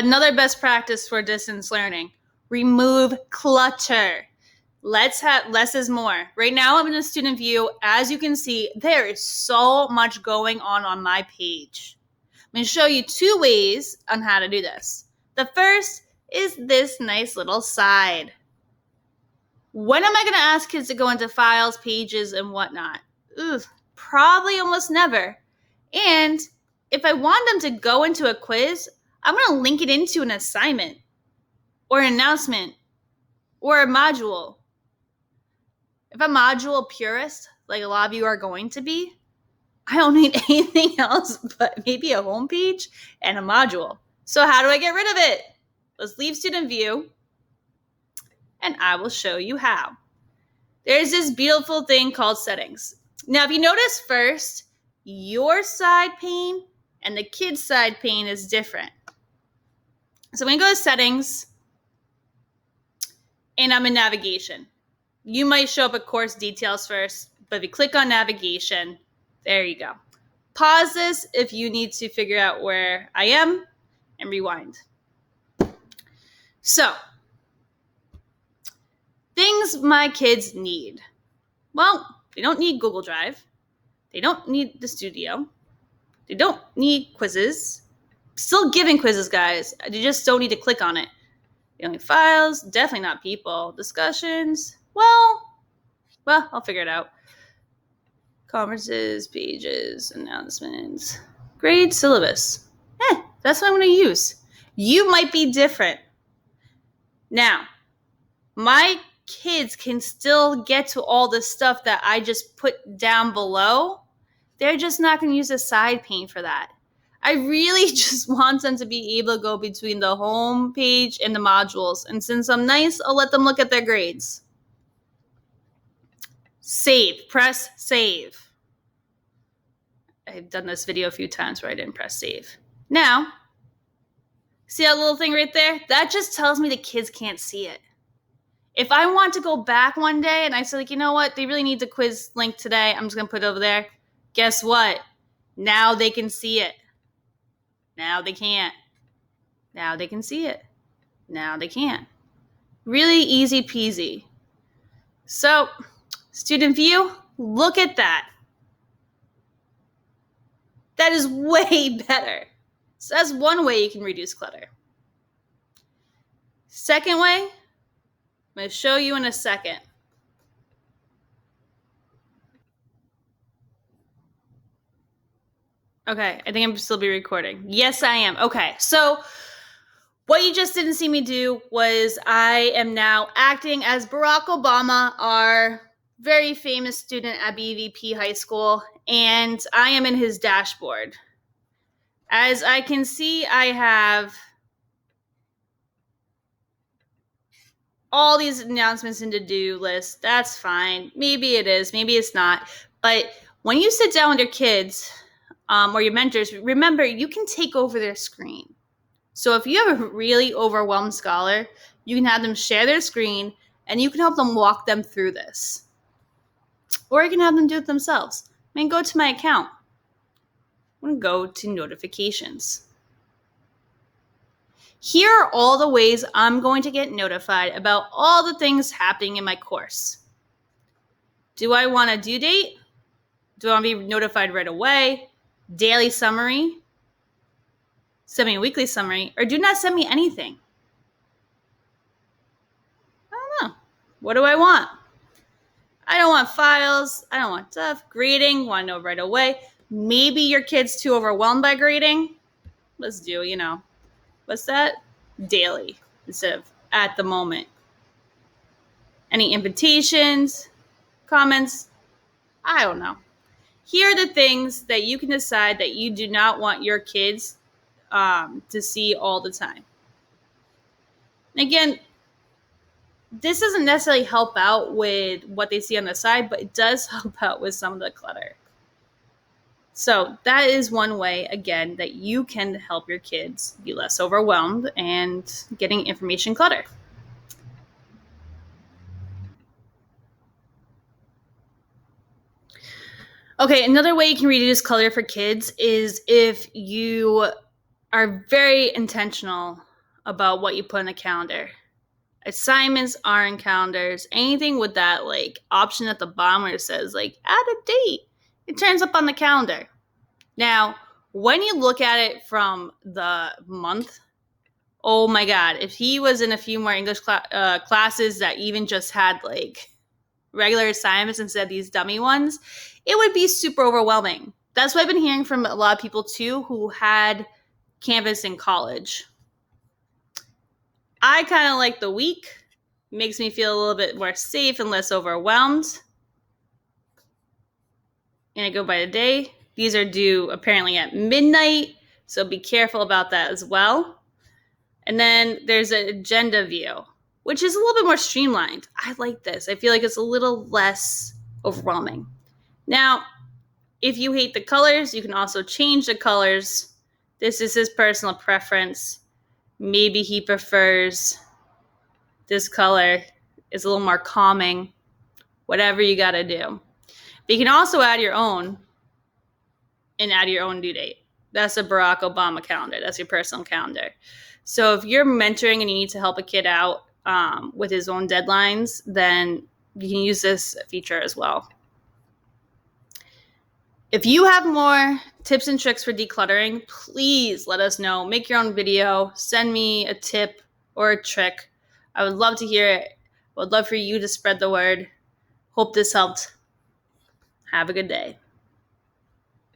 Another best practice for distance learning, remove clutter. Let's have less is more. Right now I'm in a student view. As you can see, there is so much going on my page. I'm going to show you 2 ways on how to do this. The first is this nice little side. When am I going to ask kids to go into files, pages, and whatnot? Probably almost never. And if I want them to go into a quiz, I'm going to link it into an assignment or an announcement or a module. If I'm module purist, like a lot of you are going to be, I don't need anything else but maybe a homepage and a module. So how do I get rid of it? Let's leave student view, and I will show you how. There's this beautiful thing called settings. Now, if you notice first, your side pane and the kid's side pane is different. So I'm going to go to settings, and I'm in navigation. You might show up at course details first, but if you click on navigation, there you go. Pause this if you need to figure out where I am, and rewind. So, things my kids need. Well, they don't need Google Drive. They don't need the studio. They don't need quizzes. Still giving quizzes, guys. They just don't need to click on it. They don't need files. Definitely not people. Discussions. Well, I'll figure it out. Conferences, pages, announcements, grade, syllabus. That's what I'm going to use. You might be different. Now, my kids can still get to all the stuff that I just put down below. They're just not going to use a side pane for that. I really just want them to be able to go between the home page and the modules. And since I'm nice, I'll let them look at their grades. Save. Press save. I've done this video a few times where I didn't press save. Now, see that little thing right there? That just tells me the kids can't see it. If I want to go back one day and I say, like, you know what? They really need the quiz link today. I'm just going to put it over there. Guess what? Now they can see it. Now they can't. Now they can see it. Now they can't. Really easy peasy. So, student view, look at that. That is way better. So that's one way you can reduce clutter. Second way, I'm going to show you in a second. Okay, I think I'm still be recording. Yes, I am. Okay, so what you just didn't see me do was I am now acting as Barack Obama, our very famous student at BVP High School, and I am in his dashboard. As I can see, I have all these announcements in to-do list. That's fine. Maybe it is, maybe it's not. But when you sit down with your kids or your mentors, remember, you can take over their screen. So if you have a really overwhelmed scholar, you can have them share their screen and you can help them walk them through this. Or you can have them do it themselves. I mean, go to my account. I'm going to go to notifications. Here are all the ways I'm going to get notified about all the things happening in my course. Do I want a due date? Do I want to be notified right away? Daily summary? Send me a weekly summary? Or do not send me anything? I don't know. What do I want? I don't want files. I don't want stuff. Grading, want to know right away. Maybe your kid's too overwhelmed by grading. Let's do, what's that? Daily instead of at the moment. Any invitations, comments? I don't know. Here are the things that you can decide that you do not want your kids to see all the time. Again, this doesn't necessarily help out with what they see on the side, but it does help out with some of the clutter. So that is one way, again, that you can help your kids be less overwhelmed and getting information clutter. Okay, another way you can reduce clutter for kids is if you are very intentional about what you put in a calendar. Assignments are in calendars. Anything with that like option at the bottom where it says like add a date, it turns up on the calendar. Now, when you look at it from the month, oh my God, if he was in a few more English classes that even just had like regular assignments instead of these dummy ones, it would be super overwhelming. That's what I've been hearing from a lot of people too who had Canvas in college. I kind of like the week. Makes me feel a little bit more safe and less overwhelmed. And I go by the day. These are due apparently at midnight, so be careful about that as well. And then there's an agenda view, which is a little bit more streamlined. I like this. I feel like it's a little less overwhelming. Now, if you hate the colors, you can also change the colors. This is his personal preference. Maybe he prefers this color. It's a little more calming. Whatever you got to do. But you can also add your own and add your own due date. That's a Barack Obama calendar. That's your personal calendar. So if you're mentoring and you need to help a kid out with his own deadlines, then you can use this feature as well. If you have more tips and tricks for decluttering, please let us know. Make your own video. Send me a tip or a trick. I would love to hear it. I would love for you to spread the word. Hope this helped. Have a good day.